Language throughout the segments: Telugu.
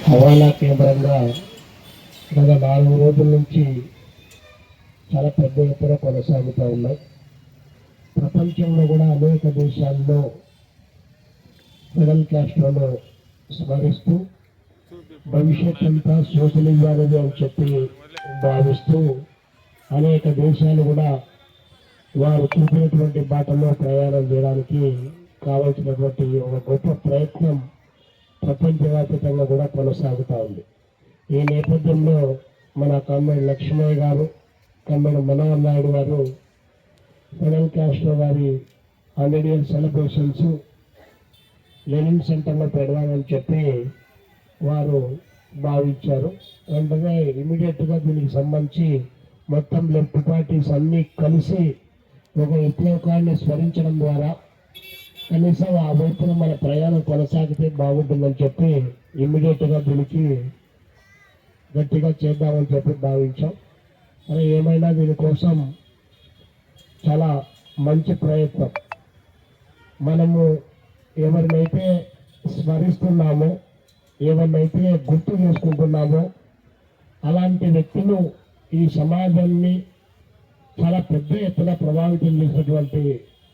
హవాలా కేంద్రంగా గత 4 రోజుల నుంచి చాలా పెద్ద ఎత్తున కొనసాగుతూ ఉన్నాయి. ప్రపంచంలో కూడా అనేక దేశాల్లో ఫిడెల్ కాస్ట్రోను స్మరిస్తూ భవిష్యత్ అంతా సోషలిజానిజం అని చెప్పి భావిస్తూ అనేక దేశాలు కూడా వారు చూపినటువంటి బాటలో ప్రయాణం చేయడానికి కావాల్సినటువంటి ఒక గొప్ప ప్రయత్నం ప్రపంచవ్యాప్తంగా కూడా కొనసాగుతూ ఉంది. ఈ నేపథ్యంలో మన కమ్మేడు లక్ష్మయ్య గారు, కమ్మేడు మనోహర్ నాయుడు గారు ఫిడెల్ కాస్ట్రో గారి 100 year సెలబ్రేషన్స్ లెనిన్ సెంటర్లో పెడదామని చెప్పి వారు భావించారు. వెంటనే ఇమీడియట్గా దీనికి సంబంధించి మొత్తం లెఫ్ట్ పార్టీస్ అన్నీ కలిసి ఒక విప్లవకాన్ని స్మరించడం ద్వారా కనీసం ఆ వైపున మన ప్రయాణం కొనసాగితే బాగుంటుందని చెప్పి ఇమ్మీడియట్గా దీనికి గట్టిగా చేద్దామని చెప్పి భావించాం. మరి ఏమైనా దీనికోసం చాలా మంచి ప్రయత్నం. మనము ఎవరినైతే స్మరిస్తున్నామో, ఎవరినైతే గుర్తు చేసుకుంటున్నామో అలాంటి వ్యక్తులు ఈ సమాజాన్ని చాలా పెద్ద ఎత్తున ప్రభావితం చేసినటువంటి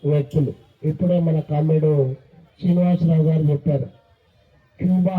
వ్యక్తులు. ఇప్పుడే మన కామ్రేడు శ్రీనివాసరావు గారు చెప్పారు, క్యూబా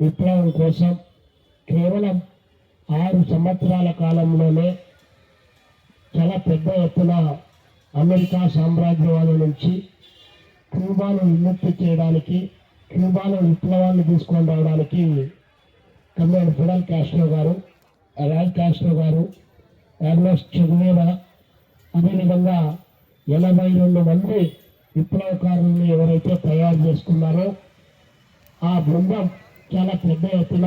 విప్లవం కోసం కేవలం 6 సంవత్సరాల కాలంలోనే చాలా పెద్ద ఎత్తున అమెరికా సామ్రాజ్యవాదం నుంచి క్యూబాను విముక్తి చేయడానికి, క్యూబాలో విప్లవాన్ని తీసుకొని రావడానికి కమ్మేడు ఫిడెల్ కాస్ట్రో గారు, రాల్ కాస్ట్రో గారు, ఎర్నెస్ట్ చే గువేరా, అదేవిధంగా 82 మంది విప్లవకారుల్ని ఎవరైతే తయారు చేసుకున్నారో ఆ బృందం చాలా పెద్ద ఎత్తున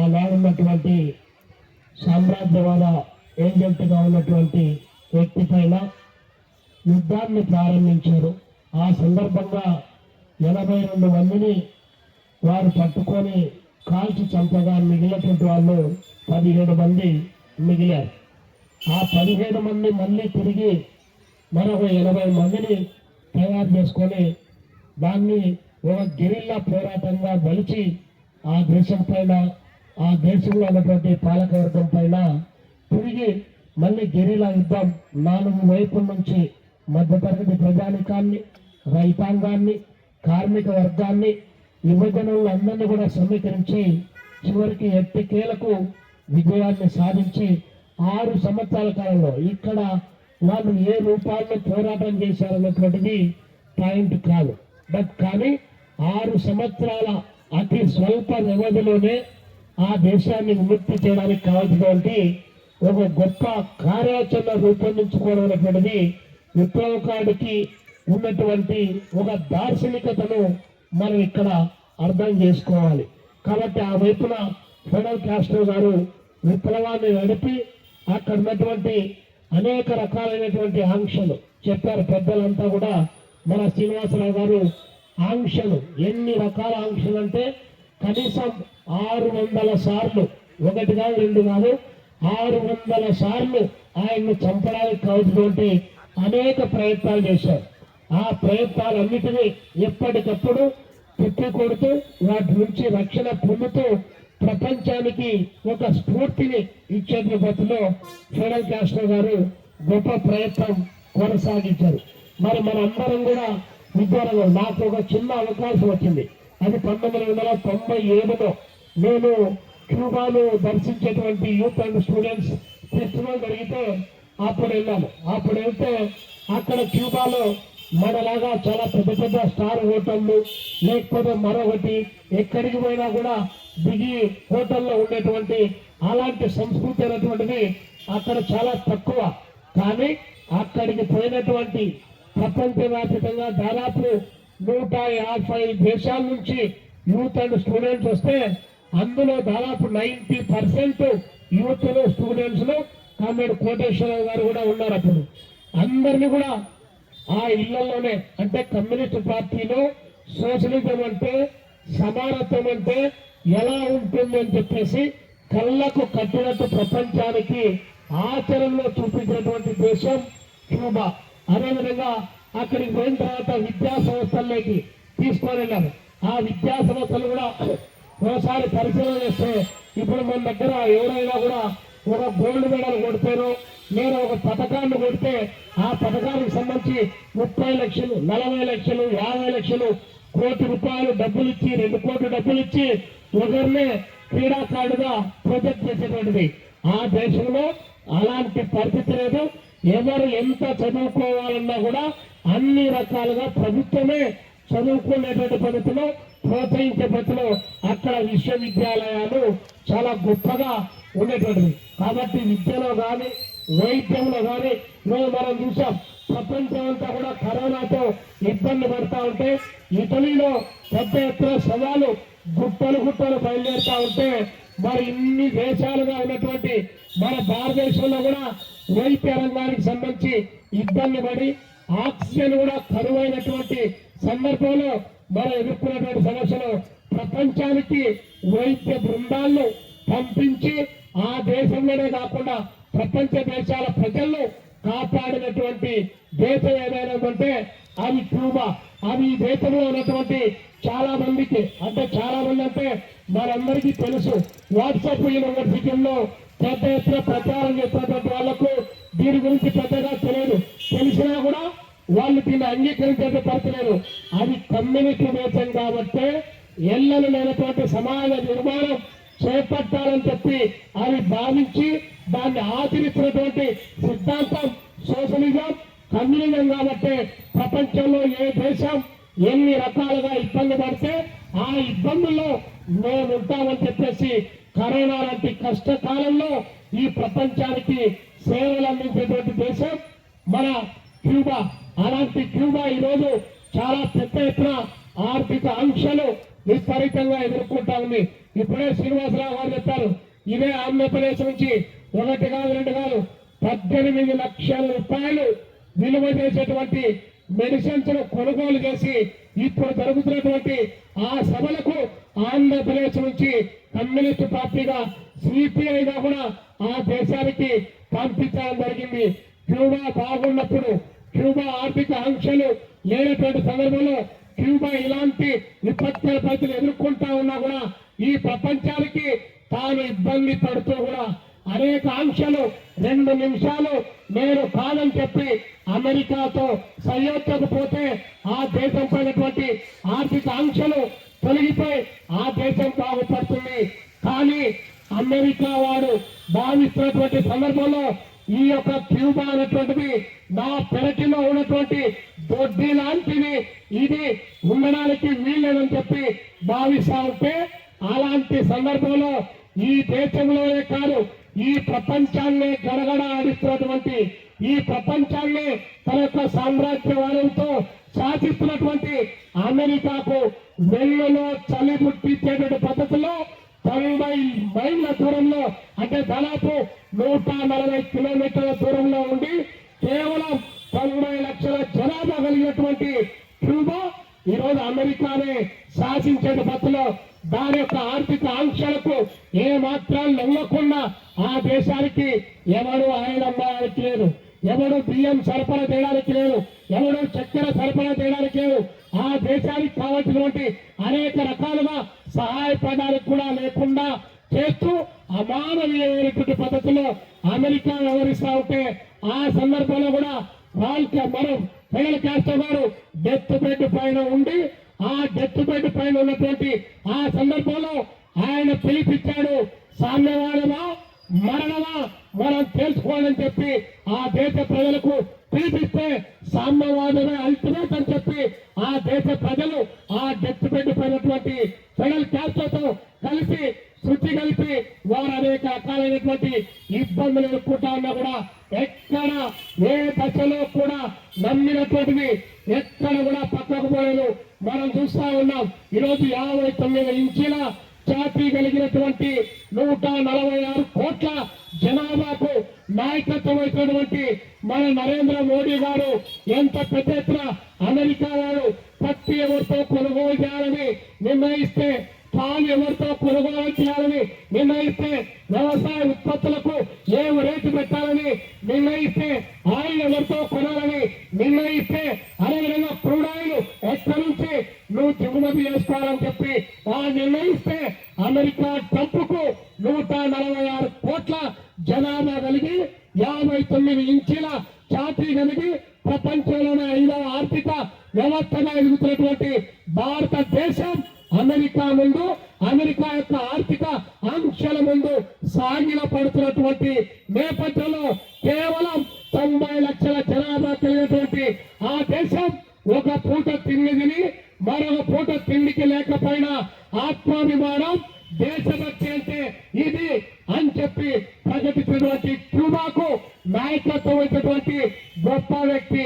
ఆనాడున్నటువంటి సామ్రాజ్యవాద ఏజెంట్గా ఉన్నటువంటి వ్యక్తి పైన యుద్ధాన్ని ప్రారంభించారు. ఆ సందర్భంగా 82 మందిని వారు పట్టుకొని కాల్చి చంపగా మిగిలినటువంటి వాళ్ళు 17 మంది మిగిలారు. ఆ 17 మంది మళ్ళీ తిరిగి మరొక 80 మందిని తయారు చేసుకొని దాన్ని ఒక గెరిల్లా పోరాటంగా మలిచి ఆ దేశం పైన, ఆ దేశంలో ఉన్నటువంటి పాలకవర్గం పైన తిరిగి మళ్ళీ గెరిల్లా యుద్ధం 4 వైపుల నుంచి మధ్యతరగతి ప్రజానికాన్ని, రైతాంగాన్ని, కార్మిక వర్గాన్ని, యువజనులను అందరినీ కూడా సమీకరించి చివరికి ఎట్టికేలకు విజయాన్ని సాధించి 6 సంవత్సరాల కాలంలో ఇక్కడ వాళ్ళు ఏ రూపాల్లో పోరాటం చేశారన్నటువంటిది పాయింట్ కాదు. బట్ కానీ 6 సంవత్సరాల అతి స్వల్ప వ్యవధిలోనే ఆ దేశాన్ని విముక్తి చేయడానికి కావాల్సినటువంటి ఒక గొప్ప కార్యాచరణ రూపొందించుకోవడం అనేటువంటిది విప్లవకారుడికి ఉన్నటువంటి ఒక దార్శనికతను మనం ఇక్కడ అర్థం చేసుకోవాలి. కాబట్టి ఆ వైపున ఫిడెల్ కాస్ట్రో గారు విప్లవాన్ని నడిపి అక్కడ ఉన్నటువంటి అనేక రకాలైనటువంటి ఆంక్షలు చెప్పారు పెద్దలంతా కూడా. మన శ్రీనివాసరావు గారు ఆంక్షలు, ఎన్ని రకాల ఆంక్షలు అంటే కనీసం 600 సార్లు, 1 కాదు 2 కాదు 600 సార్లు ఆయన్ని చంపడానికి కావాల్సినటువంటి అనేక ప్రయత్నాలు చేశారు. ఆ ప్రయత్నాలన్నిటినీ ఎప్పటికప్పుడు తిప్పి కొడుతూ వాటి నుంచి రక్షణ పొందుతూ ప్రపంచానికి ఒక స్ఫూర్తిని ఇచ్చే పద్ధతిలో ఫిడెల్ కాస్ట్రో గారు గొప్ప ప్రయత్నం కొనసాగించారు. మరి మనందరం కూడా విద్యారంగం, నాకు ఒక చిన్న అవకాశం వచ్చింది. అది 1997లో నేను క్యూబాను దర్శించేటువంటి యూత్ అండ్ స్టూడెంట్స్ ఫెస్టివల్ జరిగితే అప్పుడు వెళ్ళాను. అప్పుడు వెళ్తే అక్కడ క్యూబాలో మనలాగా చాలా పెద్ద పెద్ద స్టార్ హోటళ్ళు, లేకపోతే మరొకటి ఎక్కడికి పోయినా కూడా దిగి హోటల్లో ఉండేటువంటి అలాంటి సంస్కృతి అనేటువంటిది అక్కడ చాలా తక్కువ. కానీ అక్కడికి పోయినటువంటి ప్రపంచవ్యాప్తంగా దాదాపు 150 దేశాల నుంచి యూత్ అండ్ స్టూడెంట్స్ వస్తే అందులో దాదాపు 90% యూత్లో స్టూడెంట్స్లో కామ్రేడ్ కోటేశ్వరరావు గారు కూడా ఉన్నారు. అప్పుడు అందరినీ కూడా ఆ ఇళ్లలోనే, అంటే కమ్యూనిస్ట్ పార్టీలో సోషలిజం అంటే, సమానత్వం అంటే ఎలా ఉంటుంది అని చెప్పేసి కళ్ళకు కట్టినట్టు ప్రపంచానికి ఆచరణలో చూపించినటువంటి దేశం క్యూబా. అదేవిధంగా అక్కడికి పోయిన తర్వాత విద్యా సంస్థల్లోకి తీసుకొని వెళ్ళారు. ఆ విద్యా సంస్థలు కూడా ఒకసారి పరిశీలన చేస్తే ఇప్పుడు మన దగ్గర ఎవరైనా కూడా ఒక గోల్డ్ మెడల్ కొడితేనో నేను ఒక పథకాన్ని కొడితే ఆ పథకానికి సంబంధించి 30 లక్షలు 40 లక్షలు 50 లక్షలు ₹1,00,00,000 డబ్బులు ఇచ్చి 2 కోట్లు డబ్బులు ఇచ్చి ఒకరినే క్రీడాకారుడుగా ప్రొజెక్ట్ చేసేటువంటిది. ఆ దేశంలో అలాంటి పరిస్థితి లేదు. ఎవరు ఎంత చదువుకోవాలన్నా కూడా అన్ని రకాలుగా ప్రభుత్వమే చదువుకునేటువంటి పద్ధతిలో ప్రోత్సహించే పద్ధతిలో అక్కడ విశ్వవిద్యాలయాలు చాలా గొప్పగా ఉండేటువంటివి. కాబట్టి విద్యలో కానీ వైద్యంలో కానీ మనం చూసాం. ప్రపంచం అంతా కూడా కరోనాతో ఇబ్బంది పడతా ఉంటే ఇటలీలో పెద్ద ఎత్తున సవాలు గుట్టలు బయలుదేరుతా ఉంటే మరి ఇన్ని దేశాలుగా ఉన్నటువంటి మన భారతదేశంలో కూడా వైద్య రంగానికి సంబంధించి ఇబ్బంది పడి ఆక్సిజన్ కూడా కరువైనటువంటి సందర్భంలో మనం ఎదుర్కొన్నటువంటి సమస్యలు ప్రపంచానికి వైద్య బృందాలను పంపించి ఆ దేశంలోనే కాకుండా ప్రపంచ దేశాల ప్రజలను కాపాడినటువంటి దేశం ఏదైనా ఉంటే అది క్యూబా. అది ఈ దేశంలో ఉన్నటువంటి చాలా మందికి అంటే మనందరికీ తెలుసు. వాట్సాప్ యూనివర్సిటీల్లో పెద్ద ఎత్తున ప్రచారం చేస్తున్నటువంటి వాళ్లకు దీని గురించి పెద్దగా తెలియదు. తెలిసినా కూడా వాళ్ళు దీన్ని అంగీకరించే పడతలేదు. అది కమ్యూనిటీ దేశం కాబట్టి ఎల్లలు లేనటువంటి సమాజ నిర్మాణం చేపట్టాలని చెప్పి అది భావించి దాన్ని ఆచరిస్తున్నటువంటి సిద్ధాంతం సోషలిజం కమ్యూనిజం. కాబట్టి ప్రపంచంలో ఏ దేశం ఎన్ని రకాలుగా ఇబ్బంది పడితే ఆ ఇబ్బందుల్లో మేము ఉంటామని చెప్పేసి కరోనా లాంటి కష్టకాలంలో ఈ ప్రపంచానికి సేవలు అందించేటువంటి దేశం మన క్యూబా. అలాంటి క్యూబా ఈరోజు చాలా పెద్ద ఎత్తున ఆర్థిక ఆంక్షలు విపరీతంగా ఎదుర్కొంటా ఉంది. ఇప్పుడే శ్రీనివాసరావు గారు చెప్పారు, ఇదే ఆంధ్రప్రదేశ్ నుంచి 1 కాదు 2 కాదు 18 లక్షల రూపాయలు విలువ చేసేటువంటి మెడిసిన్స్ కొనుగోలు చేసి ఇప్పుడు జరుగుతున్నటువంటి ఆ సభలకు ఆంధ్రప్రదేశ్ నుంచి కమ్యూనిస్ట్ పార్టీగా సిపిఐగా కూడా ఆ దేశానికి పంపించడం జరిగింది. క్యూబా బాగున్నప్పుడు, క్యూబా ఆర్థిక ఆంక్షలు లేనటువంటి సందర్భంలో క్యూబా ఇలాంటి విపత్తుల పరిస్థితులు ఎదుర్కొంటా ఉన్నా కూడా ఈ ప్రపంచానికి తాను ఇబ్బంది పడుతూ కూడా అనేక ఆంక్షలు 2 నిమిషాలు నేను కాదని చెప్పి అమెరికాతో సయోధ్యకపోతే ఆ దేశం పైనటువంటి ఆర్థిక ఆంక్షలు తొలగిపోయి ఆ దేశం బాగుపడుతుంది. కానీ అమెరికా వాడు భావిస్తున్నటువంటి సందర్భంలో ఈ యొక్క క్యూబా అనేటువంటిది నా పెరటిలో ఉన్నటువంటి దొడ్డి లాంటిది, ఇది ఉండడానికి వీల్లేదని చెప్పి భావిస్తా ఉంటే అలాంటి సందర్భంలో ఈ దేశంలోనే కాదు ఈ ప్రపంచాన్ని గడగడ ఆడిస్తున్నటువంటి, ఈ ప్రపంచాన్ని తన యొక్క సామ్రాజ్యవాదంతో శాసిస్తున్నటువంటి అమెరికాకు వెల్లులో చలి పుట్టించేటువంటి పద్ధతిలో 90 మైళ్ళ దూరంలో అంటే దాదాపు 140 కిలోమీటర్ల దూరంలో ఉండి కేవలం 90 లక్షల జనాభా కలిగినటువంటి క్యూబా ఈరోజు అమెరికానే శాసించే పద్ధతిలో దాని యొక్క ఆర్థిక ఆంక్షలకు ఏ మాత్రం లొంగకుండా ఆ దేశానికి ఎవరు ఆయిల్ అమ్మడానికి లేదు, ఎవడు బియ్యం సరఫరా చేయడానికి లేదు, ఎవడు చక్కెర సరఫరా చేయడానికి లేదు. ఆ దేశానికి కావాల్సినటువంటి అనేక రకాలుగా సహాయపడడానికి కూడా లేకుండా చేస్తూ అమానవీయమైనటువంటి పద్ధతిలో అమెరికా వ్యవహరిస్తా ఉంటే ఆ సందర్భంలో కూడా మనం ఫిడెల్ కాస్ట్రో గారు డెత్ బెడ్ పైన ఉండి ఆ డెత్ బెడ్ పైన ఉన్నటువంటి ఆ సందర్భంలో ఆయన పిలిపించాడు, సామ్యవాదమా మరణమా మనం తెలుసుకోవాలని చెప్పి ఆ దేశ ప్రజలకు పిలిపిస్తే సామ్యవాదమే అల్టిమేట్ అని చెప్పి ఆ దేశ ప్రజలు ఆ డెత్ బెడ్ పైనటువంటి ఫిడెల్ కాస్ట్రోతో కలిసి శృతి కలిపి వారు అనేక రకాలైనటువంటి ఇబ్బందులు ఎదుర్కొంటా ఉన్నా కూడా ఎక్కడ ఏ దశలో కూడా నమ్మినటువంటిది ఎక్కడ కూడా పక్కకు పోలేదు. మనం చూస్తా ఉన్నాం. ఈరోజు 59 ఇంచుల ఛాతీ కలిగినటువంటి 146 కోట్ల జనాభాకు నాయకత్వం అయినటువంటి మన నరేంద్ర మోడీ గారు ఎంత పెద్ద ఎత్తున అమెరికా వారు పత్తి ఎవరితో కొనుగోలు చేయాలని నిర్ణయిస్తే, పాలు ఎవరితో కొనుగోలు చేయాలని నిర్ణయిస్తే, వ్యవసాయ ఉత్పత్తులకు ఏ రేటు పెట్టాలని నిర్ణయిస్తే, ఆయిల్ ఎవరితో కొనాలని నిర్ణయిస్తే, అదేవిధంగా క్రూడ్ ఆయిల్ ఎక్కడి నుంచి నువ్వు దిగుమతి చేసుకోవాలని చెప్పి నిర్ణయిస్తే అమెరికా ట్రంప్కు 146 కోట్ల జనాభా కలిగి 59 ఇంచుల ఛాతీ కలిగి ప్రపంచంలోనే 5వ ఆర్థిక వ్యవస్థగా ఎదుగుతున్నటువంటి భారతదేశం అమెరికా ముందు, అమెరికా యొక్క ఆర్థిక ఆంక్షల ముందు సాగిల పడుతున్నటువంటి నేపథ్యంలో కేవలం 90 లక్షల జనాభా కలిగినటువంటి ఆ దేశం ఒక పూట తిండిని మరొక పూట తిండికి లేకపోయినా ఆత్మాభిమానం, దేశభక్తి అంటే ఇది అని చెప్పి ప్రకటించినటువంటి క్యూబాకు నాయకత్వం ఇచ్చినటువంటి గొప్ప వ్యక్తి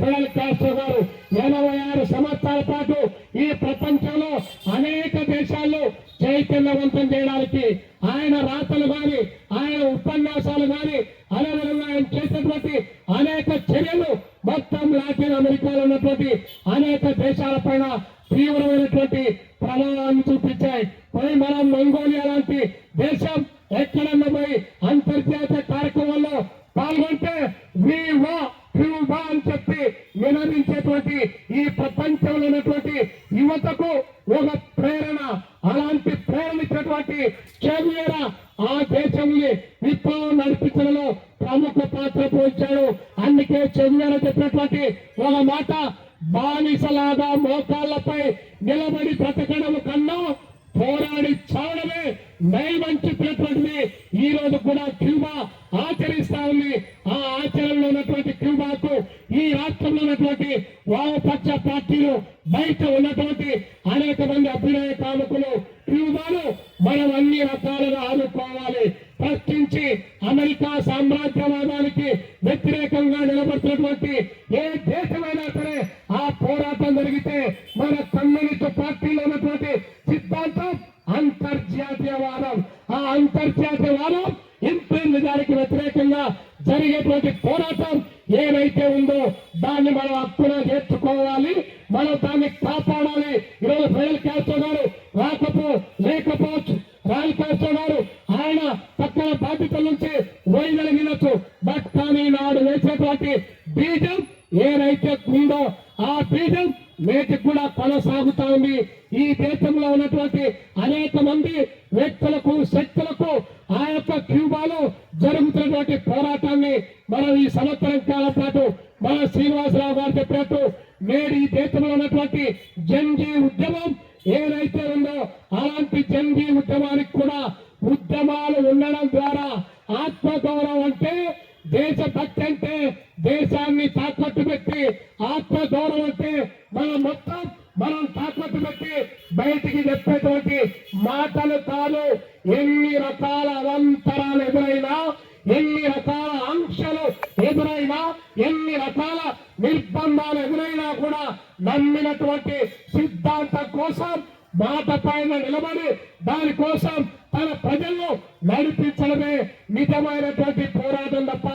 ఫిడెల్ కాస్ట్రో గారు 86 సంవత్సరాల పాటు ఈ ప్రపంచంలో అనేక దేశాల్లో చైతన్యవంతం చేయడానికి ఆయన రాతలు గాని, ఆయన ఉపన్యాసాలు గాని, అదేవిధంగా ఆయన చేసినటువంటి అనేక చర్యలు మొత్తం లాటిన్ అమెరికాలో ఉన్నటువంటి అనేక దేశాల పైన తీవ్రమైనటువంటి ప్రభావాన్ని చూపించాయి. పోయి మనం మంగోలియా లాంటి దేశం ఎక్కడన్నా పోయి అంతర్జాతీయ కార్యక్రమంలో పాల్గొంటే వీవా క్యూబా అని చెప్పి వినరించేటువంటి ఈ ప్రపంచంలో ఉన్నటువంటి యువతకు ఒక ప్రేరణ, అలాంటి ప్రేరణ ఇచ్చినటువంటి చెవియరా ఆ దేశంని విప్లవం నడిపించడంలో ప్రముఖ పాత్ర పోయించాడు. అందుకే చెవియరా చెప్పినటువంటి ఒక మాట, బానిసలాగా మోకాళ్లపై నిలబడి బ్రతకడం కన్నా పోరాడి చావడమే నయమని చెప్పినటువంటిది ఈ రోజు కూడా క్యూబా ఆచరిస్తా ఉంది. ఆ ఆచరణలో ఉన్నటువంటి క్యూబాకు ఈ రాష్ట్రంలో ఉన్నటువంటి వామపక్ష పార్టీలు, బయట ఉన్నటువంటి అనేక మంది అభ్యుదయ కాముకులు క్యూబాను మనం అన్ని రకాలుగా ఆదుకోవాలి. ప్రశ్నించి అమెరికా సామ్రాజ్యవాదానికి వ్యతిరేకంగా నిలబడుతున్నటువంటి ఏ దేశమైనా సరే ఆ పోరాటం జరిగితే మన కమ్యూనిస్ట్ పార్టీలో ఉన్నటువంటి సిద్ధాంతం అంతర్జాతీయవాదం. ఆ అంతర్జాతీయవాదం ఇంప్రీమిజానికి వ్యతిరేకంగా జరిగేటువంటి పోరాటం ఏదైతే ఉందో దాన్ని మనం హక్కున చేర్చుకోవాలి, మనం దాన్ని కాపాడాలి. ఈరోజు ఫిడెల్ కాస్ట్రో గారు లేకపోవచ్చు, రాల్ కాస్ట్రో గారు ఆయన పక్కన బాధ్యతల నుంచి వైదొలగినచ్చు. బట్ కానీ నాడు వేసేటువంటి బీజం ఏదైతే ఉందో ఆ బీజం నేటికి కూడా కొనసాగుతా ఉంది. ఈ దేశంలో ఉన్నటువంటి అనేక మంది వ్యక్తులకు, శక్తులకు ఆ యొక్క క్యూబాలో జరుగుతున్నటువంటి పోరాటాన్ని మనం ఈ సంవత్సరం కాలం పాటు మన శ్రీనివాసరావు గారు చెప్పినట్టు నేడు ఈ దేశంలో ఉన్నటువంటి జంజీ ఉద్యమం ఏదైతే ఉందో అలాంటి జంజీ ఉద్యమానికి కూడా ఉద్యమాలు ఉండడం ద్వారా ఆత్మగౌరవం అంటే, దేశభక్తి అంటే దేశాన్ని తాకట్టు పెట్టి, ఆత్మగౌరవం అంటే మనం తాకట్టు పెట్టి బయటికి చెప్పేటువంటి మాటలు కాదు. ఎన్ని రకాల అవంతరాలు ఎదురైనా, ఎన్ని రకాల ఆంక్షలు ఎదురైనా, ఎన్ని రకాల నిర్బంధాలు ఎదురైనా కూడా నమ్మినటువంటి సిద్ధాంతం కోసం మాట పైన నిలబడి దానికోసం తన ప్రజలను నడిపించడమే నిజమైనటువంటి పోరాటం తప్ప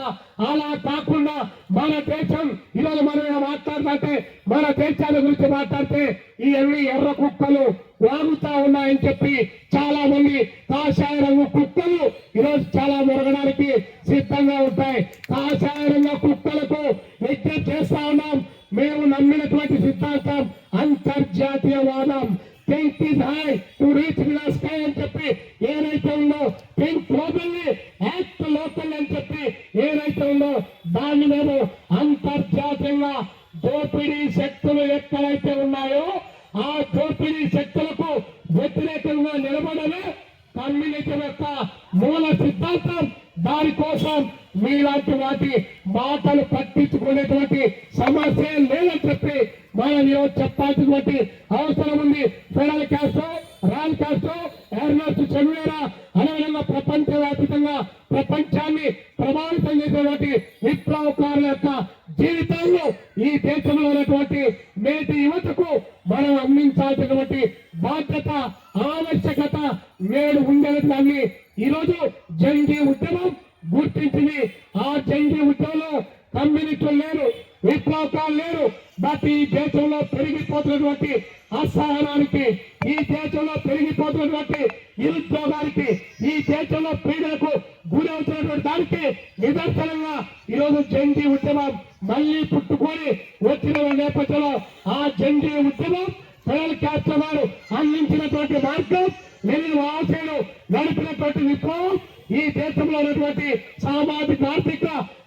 అలా కాకుండా మన దేశం ఈరోజు మనం మాట్లాడుతుంటే, మన దేశాల గురించి మాట్లాడితే ఇవన్నీ ఎర్ర కుక్కలు వాగుతా ఉన్నాయని చెప్పి చాలా మంది కాషాయ రంగు కుక్కలు ఈరోజు చాలా మొరగడానికి సిద్ధంగా ఉంటాయి. కాషాయ రంగు కుక్కలకు యజ్ఞం చేస్తా ఉన్నాం. మేము నమ్మినటువంటి సిద్ధాంతం అంతర్జాతీయవాదం. Think is high to reach the sky అని చెప్పి ఏదైతే ఉందో, థింక్ గ్లోబల్లీ యాక్ట్ లోకల్ అని చెప్పి ఏదైతే ఉందో దాన్ని మేము అంతర్జాతీయంగా దోపిడీ శక్తులు ఎక్కడైతే ఉన్నాయో ఆ దోపిడీ శక్తులకు వ్యతిరేకంగా నిలబడమే కమ్యూనిజం యొక్క మూల సిద్ధాంతం. దానికోసం మీలాంటి వాటి మాటలు పట్టించుకునేటువంటి సమస్య లేదని చెప్పి మనం ఈరోజు చెప్పాల్సినటువంటి అవసరం ఉంది. Fidel Castro, Raul Castro, Ernest Che Guevara అదేవిధంగా ప్రపంచవ్యాప్తంగా ప్రపంచాన్ని ప్రభావితం చేసేటువంటి విప్లవకారుల యొక్క జీవితాల్లో ఈ దేశంలో ఉన్నటువంటి నేటి యువతకు మనం అందించాల్సినటువంటి బాధ్యత, ఆవశ్యకత నేడు ఉండేది. దాన్ని ఈరోజు జంగీ ఉద్యమం గుర్తించింది. ఆ జంగీ ఉద్యమంలో కమ్యూనిస్టులు లేరు, విప్లవకాలు లేరు. బట్ ఈ దేశంలో పెరిగిపోతున్నటువంటి అసహనానికి, ఈ దేశంలో పెరిగిపోతున్నటువంటి నిరుద్యోగానికి, ఈ దేశంలో పీడలకు గురి అవుతున్నటువంటి దానికి నిదర్శనంగా ఈరోజు జంగీ ఉద్యమం మళ్ళీ పుట్టుకొని వచ్చిన నేపథ్యంలో ఆ జంగీ ఉద్యమం ఫిడెల్ కాస్ట్రో గారు అందించినటువంటి మార్గం లెనిన్ ఆశలు నడిపినటువంటి విప్లవం ఈ దేశంలో ఉన్నటువంటి సామాజిక ఆర్థిక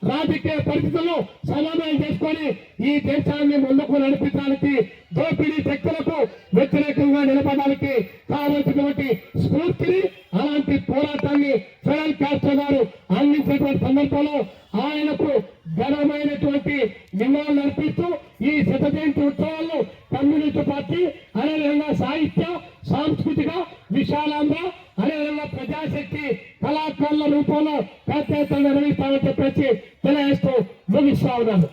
రాజకీయ పరిస్థితులను సమన్వయం చేసుకొని ఈ దేశాన్ని ముందుకు నడిపించడానికి దోపిడీ శక్తులకు వ్యతిరేకంగా నిలబడడానికి కావలసినటువంటి స్ఫూర్తిని అలాంటి పోరాటాన్ని ఫిడెల్ కాస్ట్రో గారు అందించినటువంటి సందర్భంలో ఆయనకు ఘనమైనటువంటి నివాళులు అర్పిస్తూ ఈ శత జయంతి ఉత్సవాలను కమ్యూనిస్ట్ పార్టీ అదేవిధంగా సాహిత్య సాంస్కృతిక విశాలాంధ్ర అదేవిధంగా ప్రజాశక్తి కళాకారుల రూపంలో పెద్ద ఎత్తున నిర్వహిస్తామని చెప్పేసి తెలియజేస్తూ ముగిస్తా ఉన్నాను.